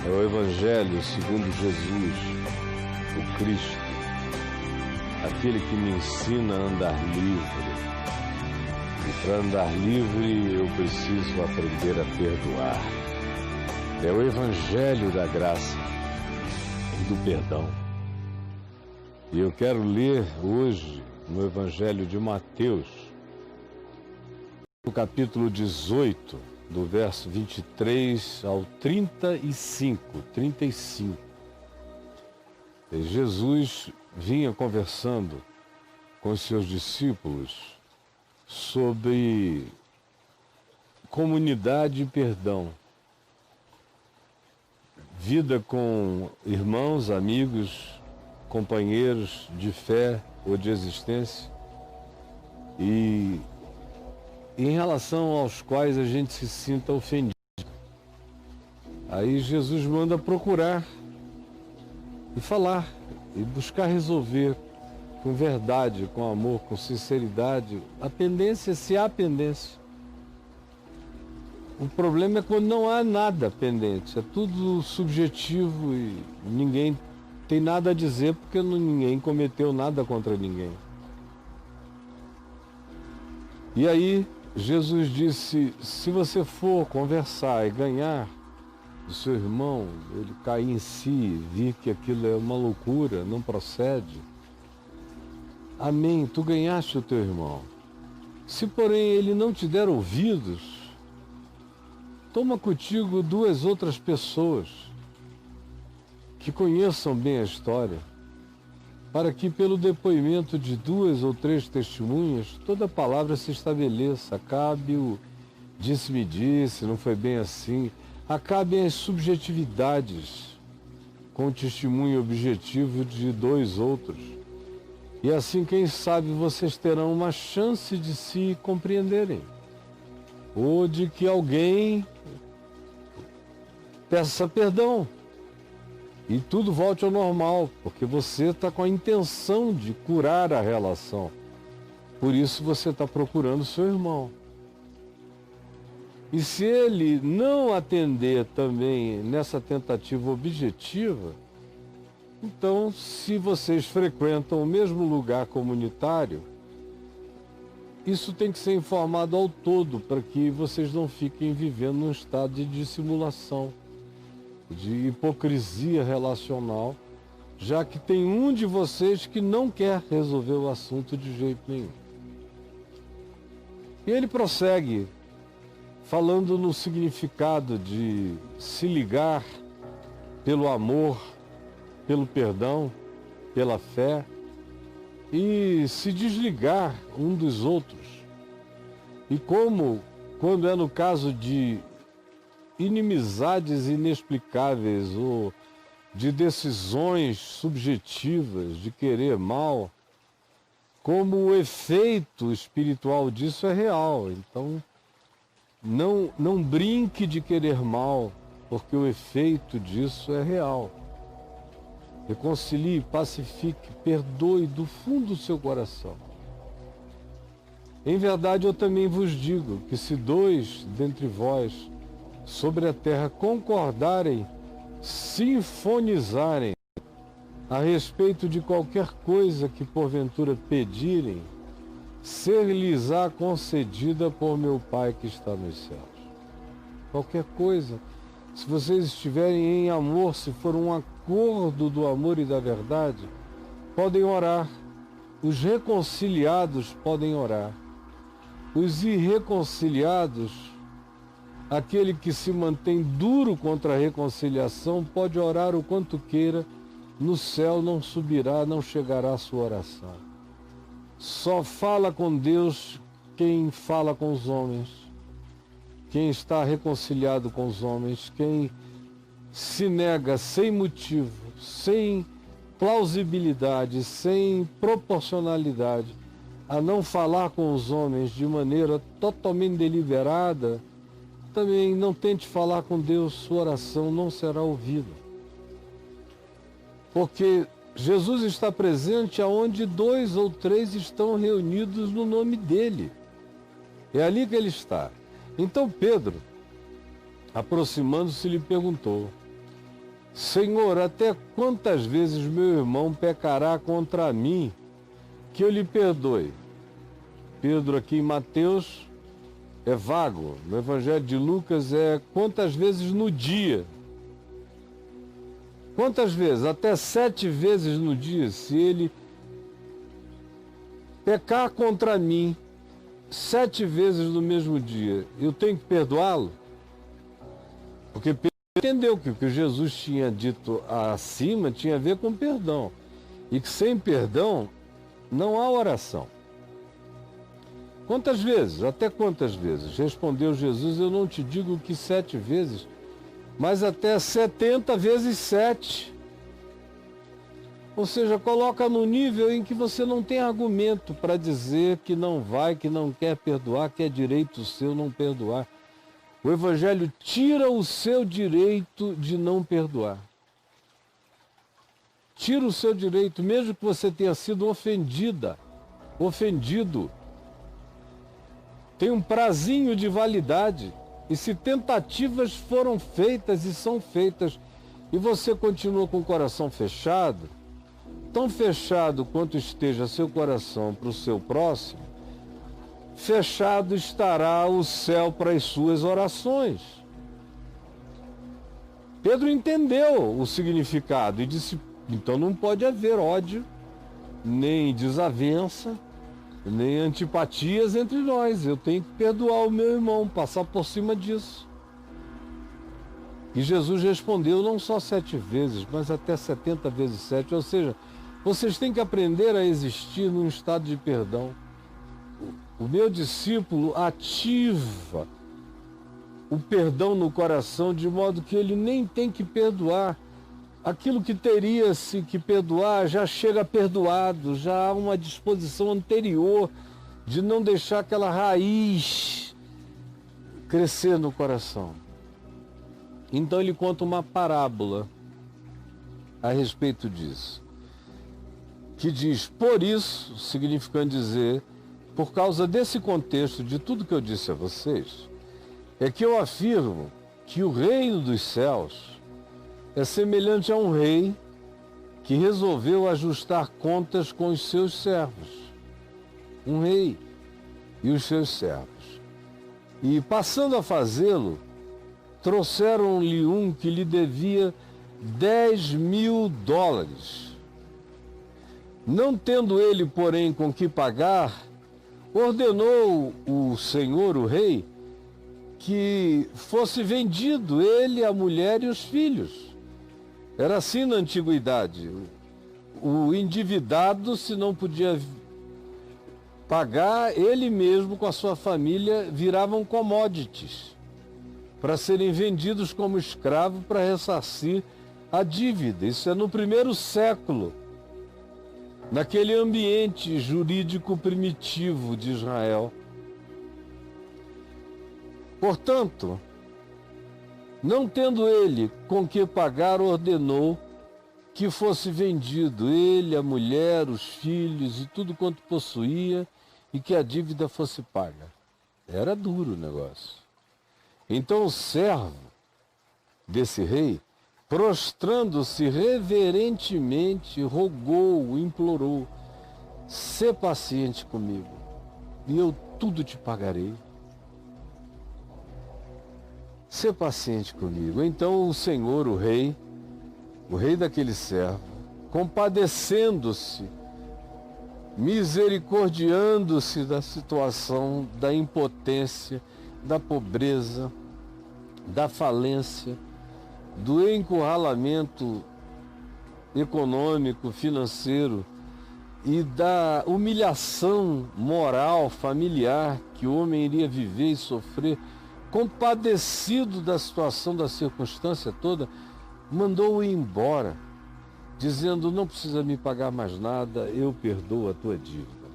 É o Evangelho segundo Jesus, o Cristo, aquele que me ensina a andar livre. E para andar livre eu preciso aprender a perdoar. É o Evangelho da graça e do perdão. E eu quero ler hoje no Evangelho de Mateus, no capítulo 18, do verso 23 ao 35. Jesus vinha conversando com os seus discípulos sobre comunidade e perdão, vida com irmãos, amigos, companheiros de fé ou de existência, e em relação aos quais a gente se sinta ofendido. Aí Jesus manda procurar e falar e buscar resolver com verdade, com amor, com sinceridade, a pendência, se há pendência. O problema é quando não há nada pendente, é tudo subjetivo e ninguém tem nada a dizer porque ninguém cometeu nada contra ninguém. E aí Jesus disse, se você for conversar e ganhar o seu irmão, ele cair em si, vir que aquilo é uma loucura, não procede, amém, tu ganhaste o teu irmão. Se porém ele não te der ouvidos, toma contigo 2 outras pessoas que conheçam bem a história, para que pelo depoimento de 2 ou 3 testemunhas, toda palavra se estabeleça, acabe o disse-me disse, não foi bem assim, acabem as subjetividades com o testemunho objetivo de 2 outros. E assim, quem sabe, vocês terão uma chance de se compreenderem, ou de que alguém peça perdão e tudo volte ao normal, porque você está com a intenção de curar a relação. Por isso você está procurando seu irmão. E se ele não atender também nessa tentativa objetiva, então, se vocês frequentam o mesmo lugar comunitário, isso tem que ser informado ao todo para que vocês não fiquem vivendo num estado de dissimulação, de hipocrisia relacional, já que tem um de vocês que não quer resolver o assunto de jeito nenhum. E ele prossegue, falando no significado de se ligar pelo amor, pelo perdão, pela fé, e se desligar um dos outros. E como, quando é no caso de inimizades inexplicáveis ou de decisões subjetivas de querer mal, como o efeito espiritual disso é real. Então, não brinque de querer mal, porque o efeito disso é real. Reconcilie, pacifique, perdoe do fundo do seu coração. Em verdade, eu também vos digo que se 2 dentre vós sobre a terra concordarem, sinfonizarem a respeito de qualquer coisa que porventura pedirem, ser-lhes-á concedida por meu Pai que está nos céus. Qualquer coisa, se vocês estiverem em amor, se for um acordo do amor e da verdade, podem orar. Os reconciliados podem orar. Os irreconciliados, aquele que se mantém duro contra a reconciliação, pode orar o quanto queira, no céu não subirá, não chegará a sua oração. Só fala com Deus quem fala com os homens, quem está reconciliado com os homens, quem se nega sem motivo, sem plausibilidade, sem proporcionalidade, a não falar com os homens de maneira totalmente deliberada, também não tente falar com Deus, sua oração não será ouvida. Porque Jesus está presente aonde 2 ou 3 estão reunidos no nome dele. É ali que ele está. Então Pedro, aproximando-se, lhe perguntou: Senhor, até quantas vezes meu irmão pecará contra mim que eu lhe perdoe? Pedro aqui em Mateus é vago. No Evangelho de Lucas é quantas vezes no dia? Quantas vezes? Até 7 vezes no dia. Se ele pecar contra mim 7 vezes no mesmo dia, eu tenho que perdoá-lo? Porque Pedro entendeu que o que Jesus tinha dito acima tinha a ver com perdão. E que sem perdão não há oração. Quantas vezes? Até quantas vezes? Respondeu Jesus, eu não te digo que 7 vezes, mas até 70 vezes 7. Ou seja, coloca no nível em que você não tem argumento para dizer que não vai, que não quer perdoar, que é direito seu não perdoar. O Evangelho tira o seu direito de não perdoar. Tira o seu direito, mesmo que você tenha sido ofendido. Tem um prazinho de validade. E se tentativas foram feitas e são feitas, e você continua com o coração fechado, tão fechado quanto esteja seu coração para o seu próximo, fechado estará o céu para as suas orações. Pedro entendeu o significado e disse, então não pode haver ódio, nem desavença, nem antipatias entre nós. Eu tenho que perdoar o meu irmão, passar por cima disso. E Jesus respondeu não só 7 vezes, mas até 70 vezes 7. Ou seja, vocês têm que aprender a existir num estado de perdão. O meu discípulo ativa o perdão no coração de modo que ele nem tem que perdoar. Aquilo que teria-se que perdoar já chega perdoado, já há uma disposição anterior de não deixar aquela raiz crescer no coração. Então ele conta uma parábola a respeito disso, que diz, por isso, significando dizer, por causa desse contexto de tudo que eu disse a vocês, é que eu afirmo que o reino dos céus é semelhante a um rei que resolveu ajustar contas com os seus servos. Um rei e os seus servos. E passando a fazê-lo, trouxeram-lhe um que lhe devia $10.000. Não tendo ele, porém, com que pagar, ordenou o senhor, o rei, que fosse vendido ele, a mulher e os filhos. Era assim na antiguidade. O endividado, se não podia pagar, ele mesmo com a sua família viravam commodities para serem vendidos como escravo para ressarcir a dívida. Isso é no 1º século. Naquele ambiente jurídico primitivo de Israel. Portanto, não tendo ele com que pagar, ordenou que fosse vendido ele, a mulher, os filhos e tudo quanto possuía, e que a dívida fosse paga. Era duro o negócio. Então o servo desse rei, prostrando-se reverentemente, rogou, implorou, sê paciente comigo, e eu tudo te pagarei. Sê paciente comigo. Então o Senhor, o rei daquele servo, compadecendo-se, misericordiando-se da situação, da impotência, da pobreza, da falência, do encurralamento econômico, financeiro e da humilhação moral, familiar que o homem iria viver e sofrer, compadecido da situação, da circunstância toda, mandou-o embora, dizendo, não precisa me pagar mais nada, eu perdoo a tua dívida.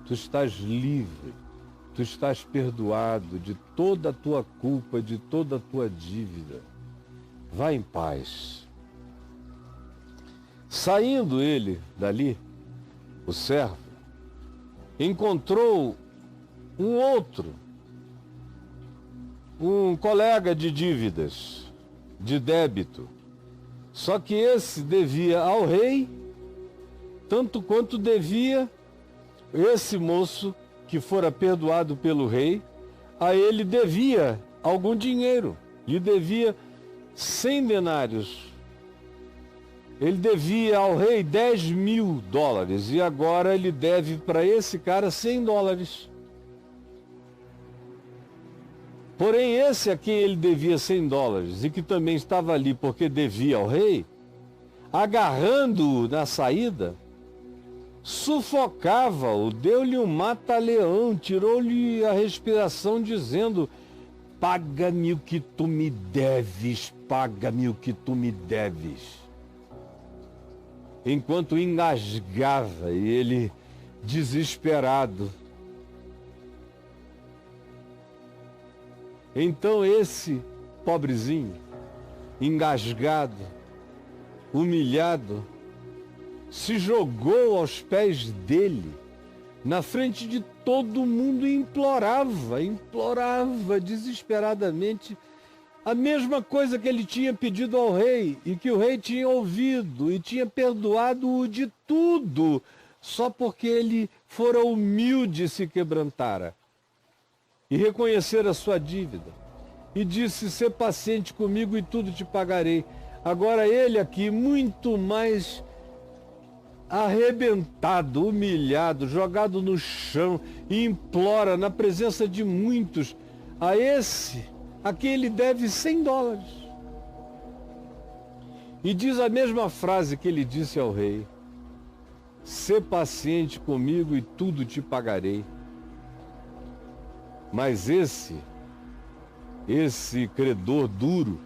Tu estás livre, tu estás perdoado de toda a tua culpa, de toda a tua dívida. Vá em paz. Saindo ele dali, o servo, encontrou um outro, um colega de dívidas, de débito, Só que esse devia ao rei, tanto quanto devia esse moço que fora perdoado pelo rei, a ele devia algum dinheiro, lhe devia 100 denários. Ele devia ao rei $10.000 e agora ele deve para esse cara $100. Porém, esse a quem ele devia $100 e que também estava ali porque devia ao rei, agarrando-o na saída, sufocava-o, deu-lhe um mata-leão, tirou-lhe a respiração, dizendo: paga-me o que tu me deves, paga-me o que tu me deves. Enquanto engasgava e ele, desesperado. Então esse pobrezinho, engasgado, humilhado, se jogou aos pés dele, na frente de todo mundo, e implorava desesperadamente a mesma coisa que ele tinha pedido ao rei, e que o rei tinha ouvido e tinha perdoado-o de tudo, só porque ele fora humilde e se quebrantara e reconhecer a sua dívida. E disse: "Sê paciente comigo e tudo te pagarei." Agora ele aqui, muito mais arrebentado, humilhado, jogado no chão, e implora na presença de muitos a esse a quem ele deve $100. E diz a mesma frase que ele disse ao rei: "Sê paciente comigo e tudo te pagarei." Mas esse credor duro,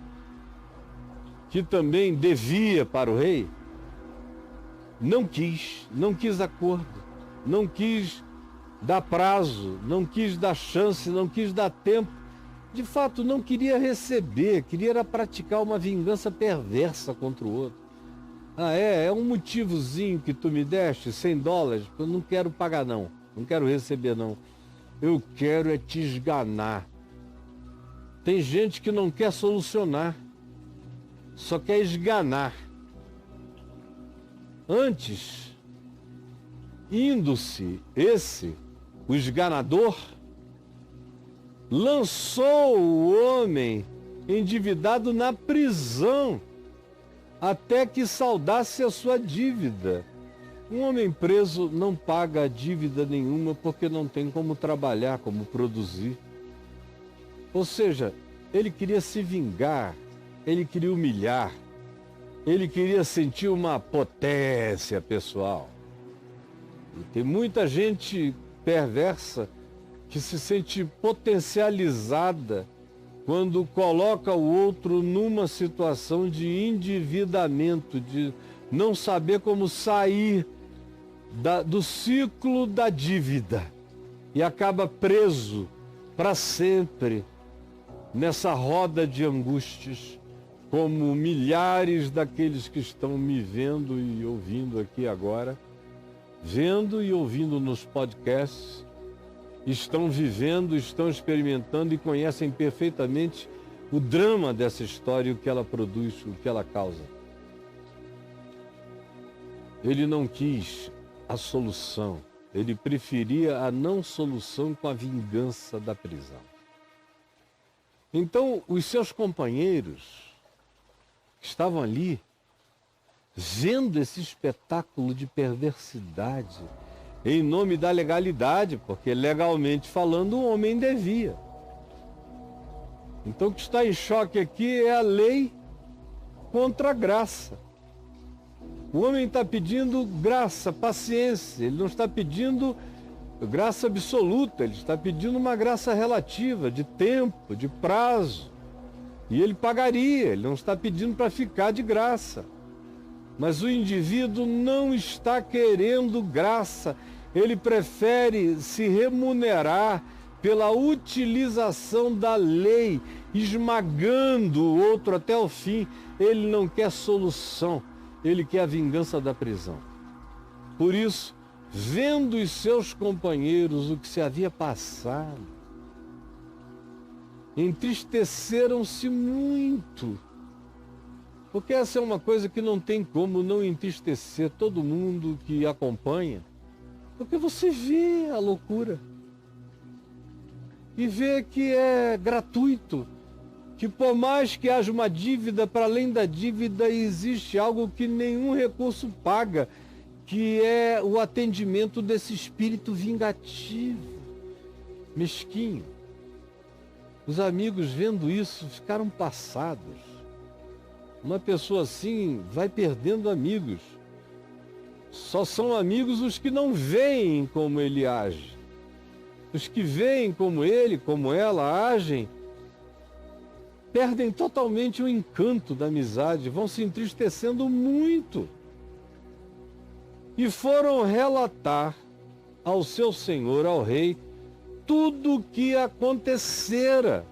que também devia para o rei, não quis acordo, não quis dar prazo, não quis dar chance, não quis dar tempo. De fato, não queria receber, queria praticar uma vingança perversa contra o outro. É um motivozinho que tu me deste, $100, eu não quero pagar não quero receber não. Eu quero é te esganar. Tem gente que não quer solucionar, só quer esganar. Antes, indo-se o esganador, lançou o homem endividado na prisão, até que saldasse a sua dívida. Um homem preso não paga dívida nenhuma porque não tem como trabalhar, como produzir. Ou seja, ele queria se vingar, ele queria humilhar, ele queria sentir uma potência pessoal. E tem muita gente perversa que se sente potencializada quando coloca o outro numa situação de endividamento, de não saber como sair do ciclo da dívida e acaba preso para sempre nessa roda de angústias, como milhares daqueles que estão me vendo e ouvindo aqui agora, vendo e ouvindo nos podcasts, estão vivendo, estão experimentando e conhecem perfeitamente o drama dessa história, o que ela produz, o que ela causa. Ele não quis a solução, ele preferia a não solução com a vingança da prisão. Então, os seus companheiros que estavam ali, vendo esse espetáculo de perversidade, em nome da legalidade, porque legalmente falando o homem devia. Então o que está em choque aqui é a lei contra a graça. O homem está pedindo graça, paciência, ele não está pedindo graça absoluta, ele está pedindo uma graça relativa, de tempo, de prazo. E ele pagaria, ele não está pedindo para ficar de graça. Mas o indivíduo não está querendo graça, ele prefere se remunerar pela utilização da lei, esmagando o outro até o fim. Ele não quer solução, ele quer a vingança da prisão. Por isso, vendo os seus companheiros o que se havia passado, entristeceram-se muito Porque essa é uma coisa que não tem como não entristecer todo mundo que acompanha, porque você vê a loucura e vê que é gratuito, que por mais que haja uma dívida, para além da dívida existe algo que nenhum recurso paga, que é o atendimento desse espírito vingativo, mesquinho. Os amigos, vendo isso, ficaram passados. Uma pessoa assim vai perdendo amigos. Só são amigos os que não veem como ele age. Os que veem como ele, como ela agem, perdem totalmente o encanto da amizade, vão se entristecendo muito. E foram relatar ao seu senhor, ao rei, tudo o que acontecera.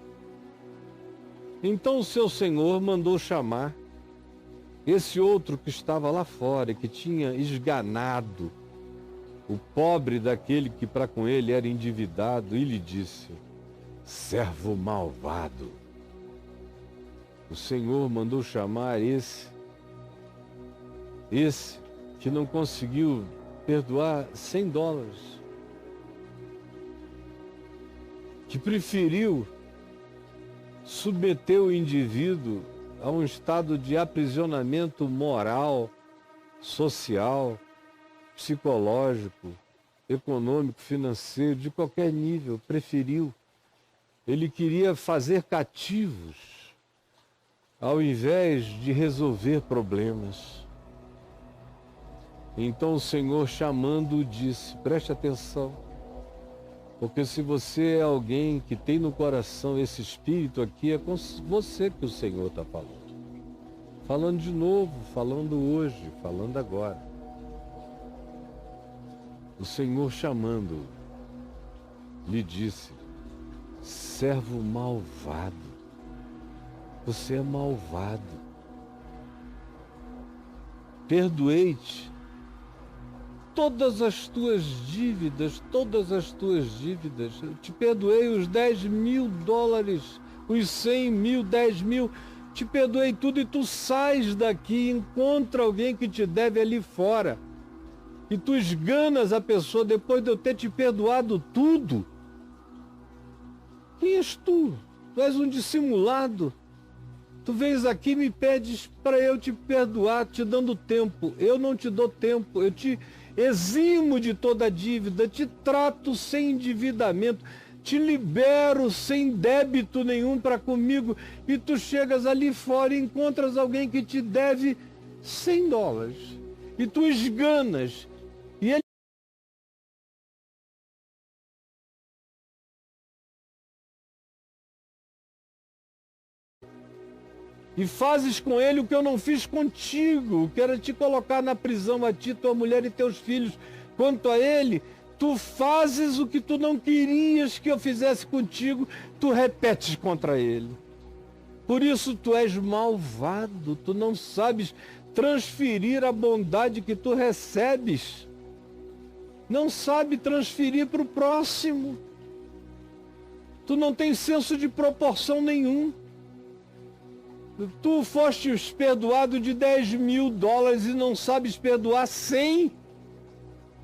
Então o seu senhor mandou chamar esse outro que estava lá fora, que tinha esganado o pobre daquele que para com ele era endividado, e lhe disse: servo malvado. O Senhor mandou chamar esse que não conseguiu perdoar $100, que preferiu submeter o indivíduo a um estado de aprisionamento moral, social, psicológico, econômico, financeiro, de qualquer nível, preferiu. Ele queria fazer cativos, ao invés de resolver problemas. Então o Senhor, chamando-o, disse: preste atenção, porque se você é alguém que tem no coração esse espírito aqui, é com você que o Senhor está falando. Falando de novo, falando hoje, falando agora. O Senhor, chamando, lhe disse: servo malvado, você é malvado. Perdoei-te todas as tuas dívidas, Eu te perdoei os $10.000, os 100 mil, 10 mil, te perdoei tudo, e tu sais daqui, encontra alguém que te deve ali fora, e tu esganas a pessoa depois de eu ter te perdoado tudo. Quem és tu? Tu és um dissimulado. Tu vens aqui e me pedes para eu te perdoar, te dando tempo. Eu não te dou tempo, eu te eximo de toda dívida, te trato sem endividamento, te libero sem débito nenhum para comigo, e tu chegas ali fora e encontras alguém que te deve $100, e tu esganas, e ele e fazes com ele o que eu não fiz contigo, que era te colocar na prisão, a ti, tua mulher e teus filhos. Quanto a ele, tu fazes o que tu não querias que eu fizesse contigo, tu repetes contra ele. Por isso tu és malvado, tu não sabes transferir a bondade que tu recebes. Não sabe transferir para o próximo. Tu não tens senso de proporção nenhum. Tu fostes perdoado de $10.000 e não sabes perdoar 100.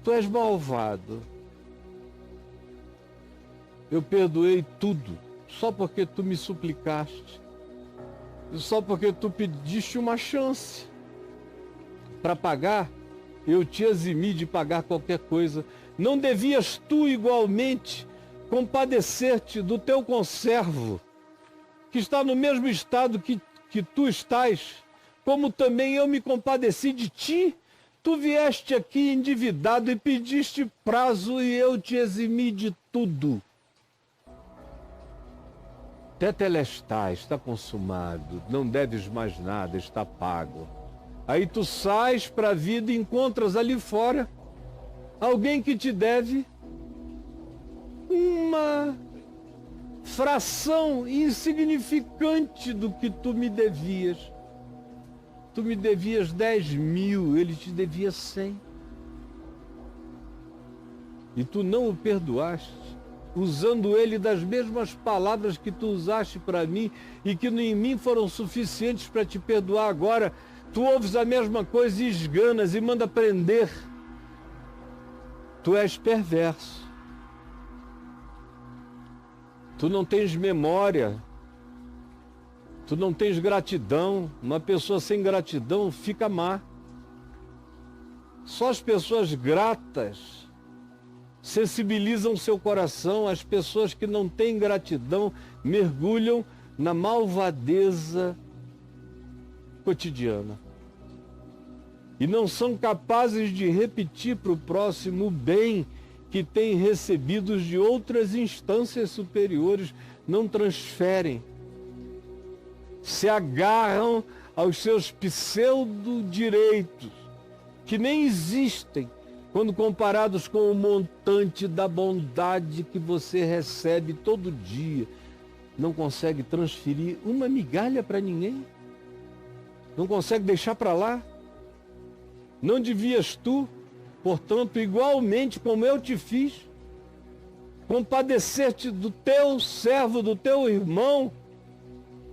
Tu és malvado. Eu perdoei tudo, só porque tu me suplicaste, só porque tu pediste uma chance. Para pagar, eu te eximi de pagar qualquer coisa. Não devias tu igualmente compadecer-te do teu conservo, que está no mesmo estado que tu estás, como também eu me compadeci de ti? Tu vieste aqui endividado e pediste prazo, e eu te eximi de tudo. Tetelestai, está consumado, não deves mais nada, está pago. Aí tu sais para a vida e encontras ali fora alguém que te deve uma fração insignificante do que tu me devias. Tu me devias 10 mil, ele te devia 100. E tu não o perdoaste. usando ele das mesmas palavras que tu usaste para mim e que em mim foram suficientes para te perdoar agora. Tu ouves a mesma coisa e esganas e manda prender. Tu és perverso. Tu não tens memória. Tu não tens gratidão. Uma pessoa sem gratidão fica má. Só as pessoas gratas sensibilizam seu coração. As pessoas que não têm gratidão mergulham na malvadeza cotidiana e não são capazes de repetir para o próximo o bem que têm recebido de outras instâncias superiores. Não transferem, se agarram aos seus pseudo-direitos, que nem existem quando comparados com o montante da bondade que você recebe todo dia. Não consegue transferir uma migalha para ninguém. Não consegue deixar para lá. Não devias tu, portanto, igualmente como eu te fiz, compadecer-te do teu servo, do teu irmão,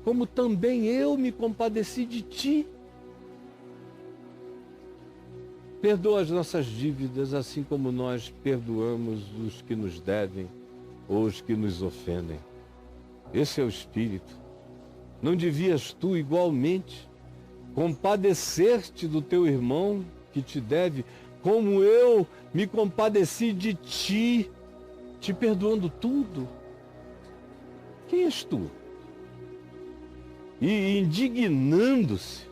como também eu me compadeci de ti? Perdoa as nossas dívidas, assim como nós perdoamos os que nos devem ou os que nos ofendem. Esse é o Espírito. Não devias tu igualmente compadecer-te do teu irmão que te deve, como eu me compadeci de ti, te perdoando tudo? Quem és tu? E indignando-se,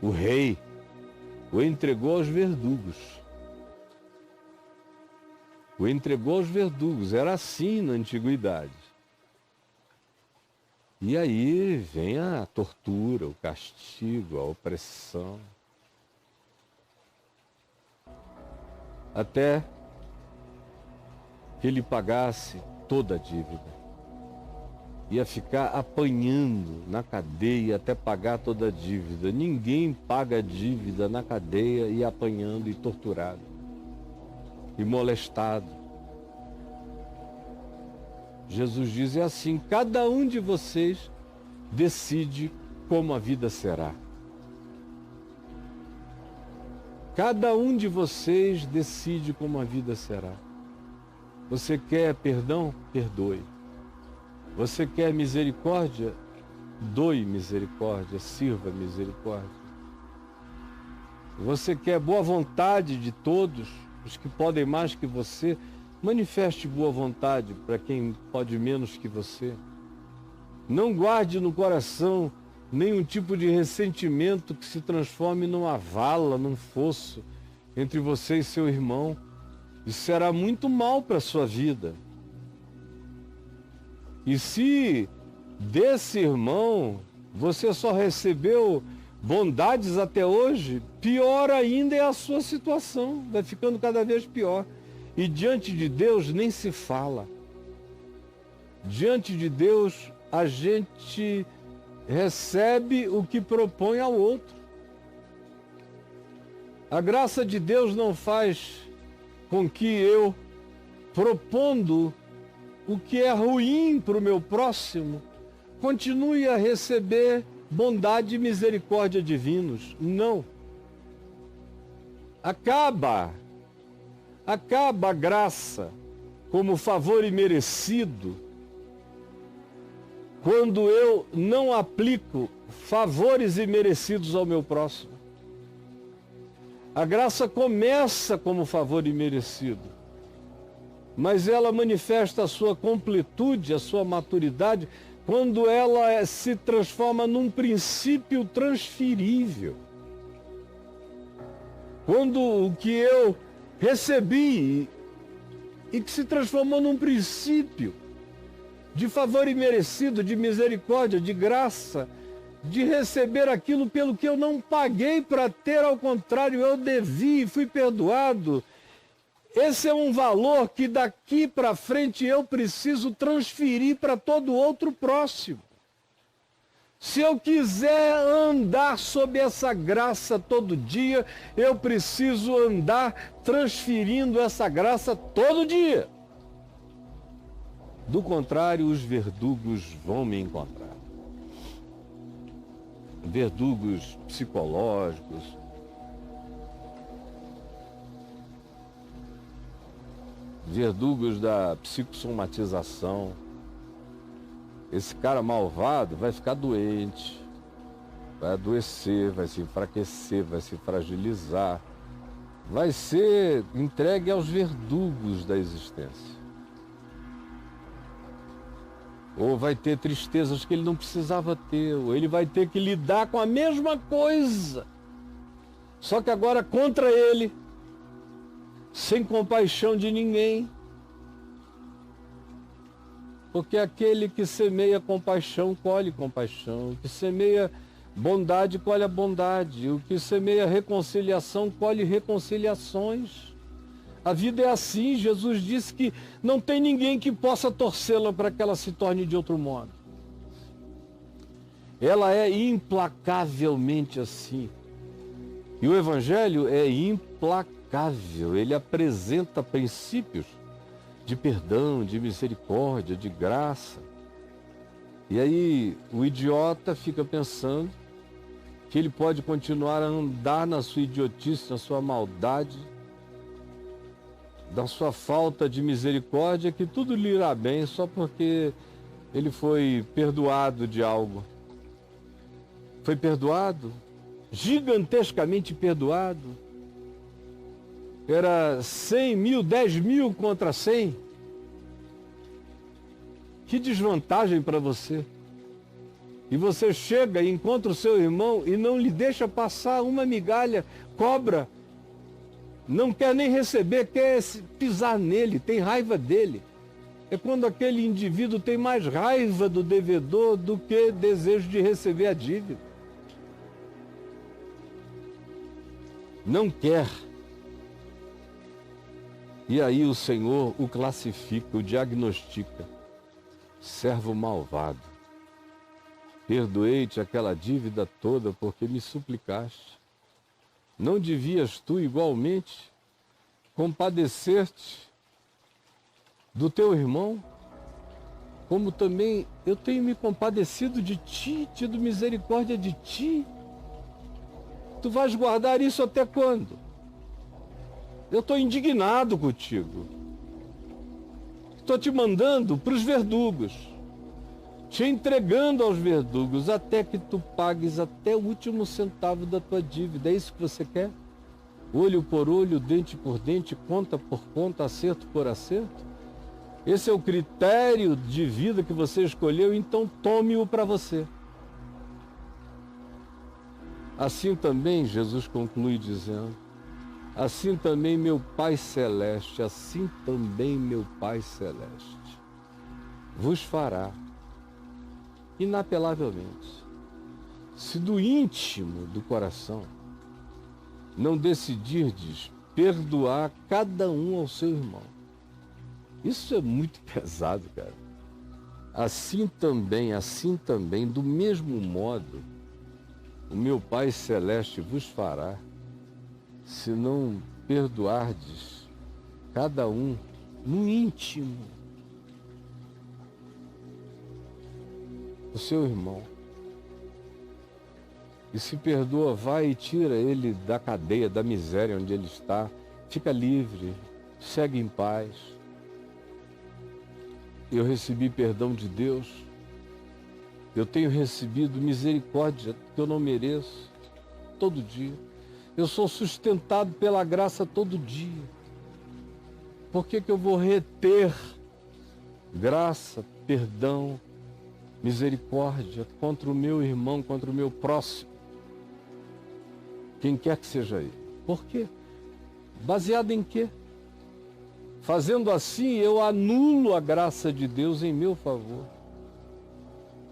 o rei o entregou aos verdugos. O entregou aos verdugos. Era assim na antiguidade. E aí vem a tortura, o castigo, a opressão. Até que ele pagasse toda a dívida. Ia ficar apanhando na cadeia até pagar toda a dívida. Ninguém paga dívida na cadeia e apanhando e torturado e molestado. Jesus diz, é assim, cada um de vocês decide como a vida será. Cada um de vocês decide como a vida será. Você quer perdão? Perdoe. Você quer misericórdia? Doe misericórdia, sirva misericórdia. Você quer boa vontade de todos, os que podem mais que você? Manifeste boa vontade para quem pode menos que você. Não guarde no coração nenhum tipo de ressentimento que se transforme numa vala, num fosso entre você e seu irmão. Isso será muito mal para a sua vida. E se desse irmão você só recebeu bondades até hoje, pior ainda é a sua situação, vai ficando cada vez pior. E diante de Deus nem se fala. Diante de Deus a gente recebe o que propõe ao outro. A graça de Deus não faz com que eu, propondo o que é ruim para o meu próximo, continue a receber bondade e misericórdia divinos. Não. Acaba a graça como favor imerecido quando eu não aplico favores imerecidos ao meu próximo. A graça começa como favor imerecido, mas ela manifesta a sua completude, a sua maturidade, quando ela se transforma num princípio transferível. Quando o que eu recebi e que se transformou num princípio de favor imerecido, de misericórdia, de graça, de receber aquilo pelo que eu não paguei para ter, ao contrário, eu devi e fui perdoado. Esse é um valor que daqui para frente eu preciso transferir para todo outro próximo. Se eu quiser andar sob essa graça todo dia, eu preciso andar transferindo essa graça todo dia. Do contrário, os verdugos vão me encontrar. Verdugos psicológicos, verdugos da psicossomatização. Esse cara malvado vai ficar doente, vai adoecer, vai se enfraquecer, vai se fragilizar, vai ser entregue aos verdugos da existência. Ou vai ter tristezas que ele não precisava ter, ou ele vai ter que lidar com a mesma coisa, só que agora contra ele, sem compaixão de ninguém. Porque aquele que semeia compaixão, colhe compaixão. O que semeia bondade, colhe a bondade. O que semeia reconciliação, colhe reconciliações. A vida é assim. Jesus disse que não tem ninguém que possa torcê-la para que ela se torne de outro modo. Ela é implacavelmente assim. E o Evangelho é implacável. Ele apresenta princípios de perdão, de misericórdia, de graça. E aí o idiota fica pensando que ele pode continuar a andar na sua idiotice, na sua maldade, da sua falta de misericórdia, que tudo lhe irá bem só porque ele foi perdoado de algo. Foi perdoado, gigantescamente perdoado. Era 100 mil, 10 mil contra 100. Que desvantagem para você. E você chega e encontra o seu irmão e não lhe deixa passar uma migalha, cobra. Não quer nem receber, quer pisar nele, tem raiva dele. É quando aquele indivíduo tem mais raiva do devedor do que desejo de receber a dívida. Não quer. E aí o Senhor o classifica, o diagnostica. Servo malvado, perdoei-te aquela dívida toda porque me suplicaste. Não devias tu igualmente compadecer-te do teu irmão, como também eu tenho me compadecido de ti, tido misericórdia de ti? Tu vais guardar isso até quando? Eu estou indignado contigo. Estou te mandando para os verdugos, te entregando aos verdugos, até que tu pagues até o último centavo da tua dívida. É isso que você quer? Olho por olho, dente por dente, conta por conta, acerto por acerto? Esse é o critério de vida que você escolheu, então tome-o para você. Assim também, Jesus conclui dizendo, assim também meu Pai Celeste, assim também meu Pai Celeste vos fará, inapelavelmente, se do íntimo do coração não decidirdes perdoar cada um ao seu irmão. Isso é muito pesado, cara. Assim também, do mesmo modo, o meu Pai Celeste vos fará, se não perdoardes cada um no íntimo o seu irmão. E se perdoa, vai e tira ele da cadeia, da miséria onde ele está, fica livre, segue em paz. Eu recebi perdão de Deus, eu tenho recebido misericórdia que eu não mereço todo dia. Eu sou sustentado pela graça todo dia. Por que eu vou reter graça, perdão, misericórdia contra o meu irmão, contra o meu próximo? Quem quer que seja ele. Por quê? Baseado em quê? Fazendo assim, eu anulo a graça de Deus em meu favor.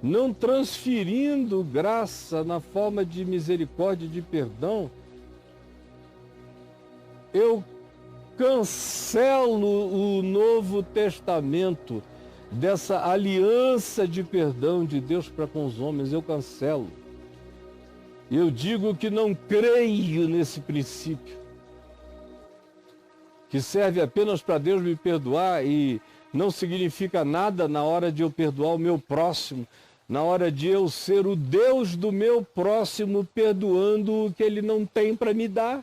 Não transferindo graça na forma de misericórdia e de perdão, eu cancelo o Novo Testamento dessa aliança de perdão de Deus para com os homens. Eu cancelo. Eu digo que não creio nesse princípio, que serve apenas para Deus me perdoar e não significa nada na hora de eu perdoar o meu próximo, na hora de eu ser o Deus do meu próximo, perdoando o que ele não tem para me dar.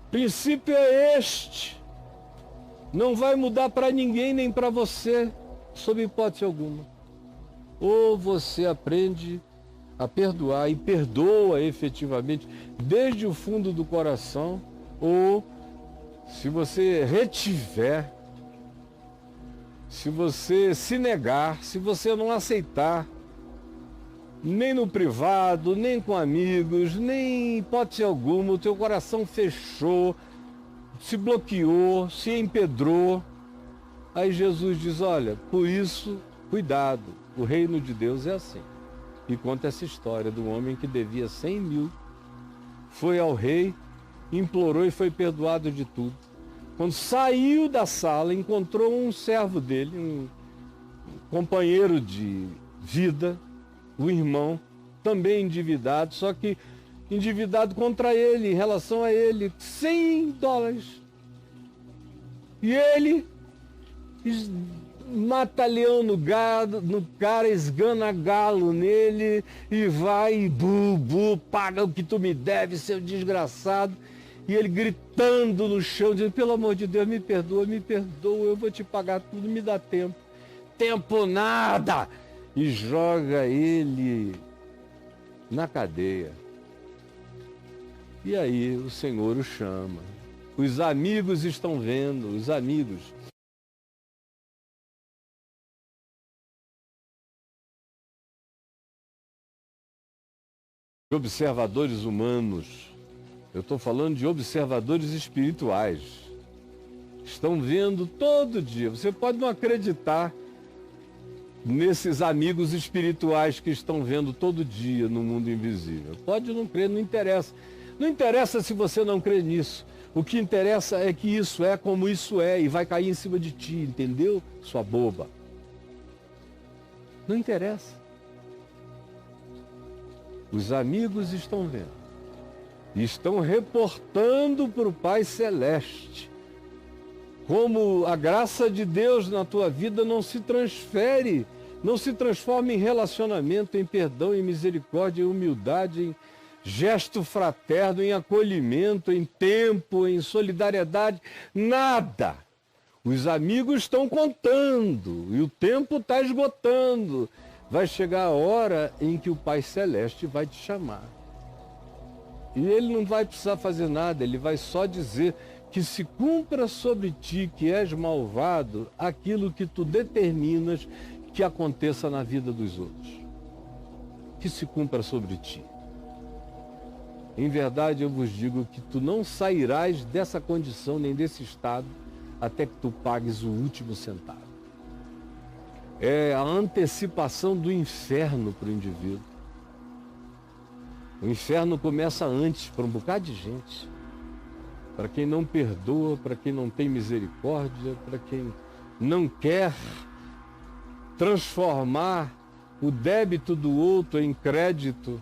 O princípio é este. Não vai mudar para ninguém, nem para você, sob hipótese alguma. Ou você aprende a perdoar e perdoa efetivamente, desde o fundo do coração, ou se você retiver, se você se negar, se você não aceitar, nem no privado, nem com amigos, nem em hipótese alguma, o teu coração fechou, se bloqueou, se empedrou. Aí Jesus diz, olha, por isso, cuidado, o reino de Deus é assim. E conta essa história do homem que devia 100 mil, foi ao rei, implorou e foi perdoado de tudo. Quando saiu da sala, encontrou um servo dele, um companheiro de vida, um irmão, também endividado, só que endividado contra ele, em relação a ele, $100. E ele mata leão no cara, esgana galo nele e vai, paga o que tu me deve, seu desgraçado. E ele gritando no chão, dizendo, pelo amor de Deus, me perdoa, eu vou te pagar tudo, me dá tempo. Tempo nada! E joga ele na cadeia. E aí o Senhor o chama. Os amigos estão vendo, os amigos. Observadores humanos. Eu estou falando de observadores espirituais. Estão vendo todo dia. Você pode não acreditar nesses amigos espirituais que estão vendo todo dia no mundo invisível. Pode não crer, não interessa. Não interessa se você não crê nisso. O que interessa é que isso é como isso é e vai cair em cima de ti, entendeu? Sua boba. Não interessa. Os amigos estão vendo. E estão reportando para o Pai Celeste como a graça de Deus na tua vida não se transfere, não se transforma em relacionamento, em perdão, em misericórdia, em humildade, em gesto fraterno, em acolhimento, em tempo, em solidariedade, nada. Os amigos estão contando e o tempo está esgotando. Vai chegar a hora em que o Pai Celeste vai te chamar. E ele não vai precisar fazer nada, ele vai só dizer que se cumpra sobre ti, que és malvado, aquilo que tu determinas que aconteça na vida dos outros. Que se cumpra sobre ti. Em verdade eu vos digo que tu não sairás dessa condição, nem desse estado, até que tu pagues o último centavo. É a antecipação do inferno para o indivíduo. O inferno começa antes para um bocado de gente. Para quem não perdoa, para quem não tem misericórdia, para quem não quer transformar o débito do outro em crédito,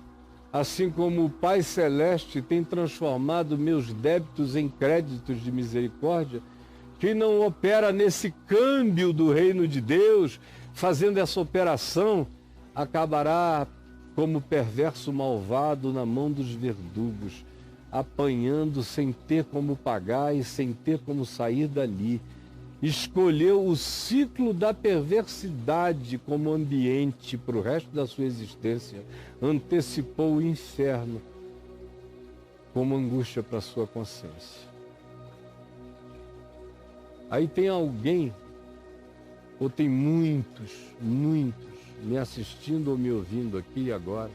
assim como o Pai Celeste tem transformado meus débitos em créditos de misericórdia. Quem não opera nesse câmbio do reino de Deus, fazendo essa operação, acabará como perverso malvado na mão dos verdugos, apanhando sem ter como pagar e sem ter como sair dali. Escolheu o ciclo da perversidade como ambiente para o resto da sua existência, antecipou o inferno como angústia para a sua consciência. Aí tem alguém, ou tem muitos me assistindo ou me ouvindo aqui agora,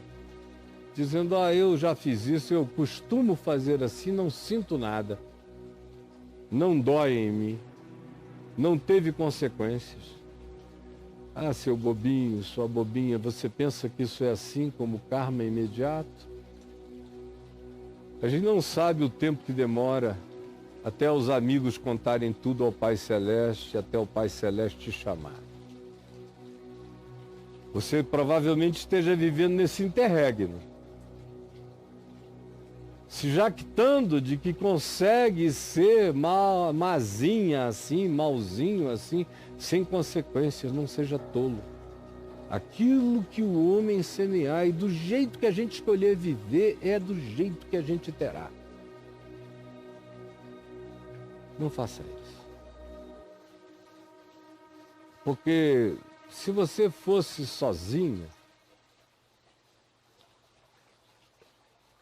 dizendo, eu já fiz isso, eu costumo fazer assim, não sinto nada, não dói em mim, não teve consequências. Seu bobinho, sua bobinha, você pensa que isso é assim como karma imediato? A gente não sabe o tempo que demora até os amigos contarem tudo ao Pai Celeste, até o Pai Celeste te chamar. Você provavelmente esteja vivendo nesse interregno. se jactando de que consegue ser mazinha assim, malzinho assim, sem consequências. Não seja tolo. Aquilo que o homem semear e do jeito que a gente escolher viver é do jeito que a gente terá. Não faça isso. Porque se você fosse sozinha,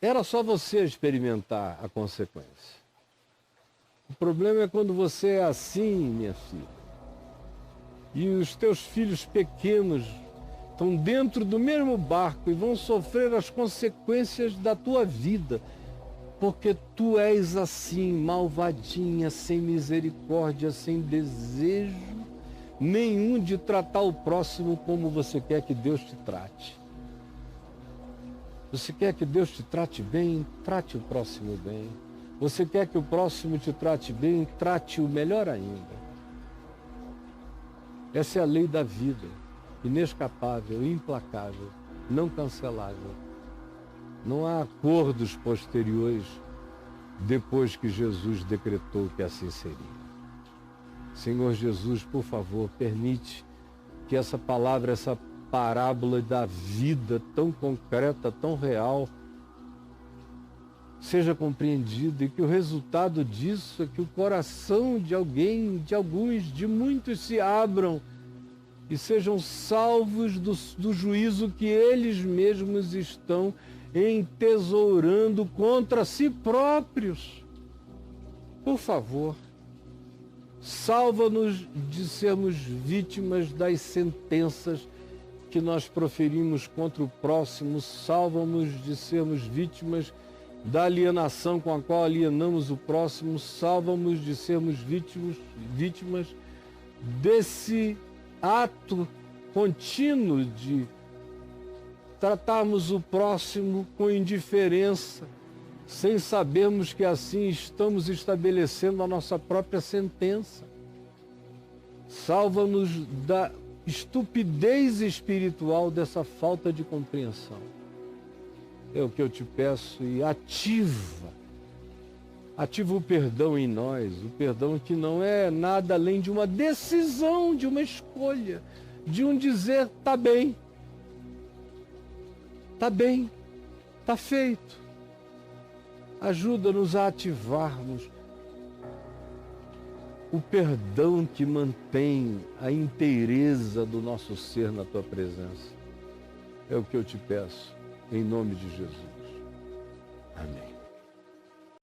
era só você experimentar a consequência. O problema é quando você é assim, minha filha, e os teus filhos pequenos estão dentro do mesmo barco e vão sofrer as consequências da tua vida, porque tu és assim, malvadinha, sem misericórdia, sem desejo nenhum de tratar o próximo como você quer que Deus te trate. Você quer que Deus te trate bem? Trate o próximo bem. Você quer que o próximo te trate bem? Trate-o melhor ainda. Essa é a lei da vida, inescapável, implacável, não cancelável. Não há acordos posteriores depois que Jesus decretou que assim seria. Senhor Jesus, por favor, permite que essa palavra, essa parábola da vida tão concreta, tão real, seja compreendida e que o resultado disso é que o coração de alguém, de alguns, de muitos se abram e sejam salvos do juízo que eles mesmos estão entesourando contra si próprios. Por favor, salva-nos de sermos vítimas das sentenças que nós proferimos contra o próximo, salva-nos de sermos vítimas da alienação com a qual alienamos o próximo, salva-nos de sermos vítimas desse ato contínuo de tratarmos o próximo com indiferença, sem sabermos que assim estamos estabelecendo a nossa própria sentença. Salva-nos da estupidez espiritual dessa falta de compreensão. É o que eu te peço, e ativa o perdão em nós, o perdão que não é nada além de uma decisão, de uma escolha, de um dizer, tá bem, tá feito. Ajuda-nos a ativarmos o perdão que mantém a inteireza do nosso ser na tua presença. É o que eu te peço, em nome de Jesus. Amém.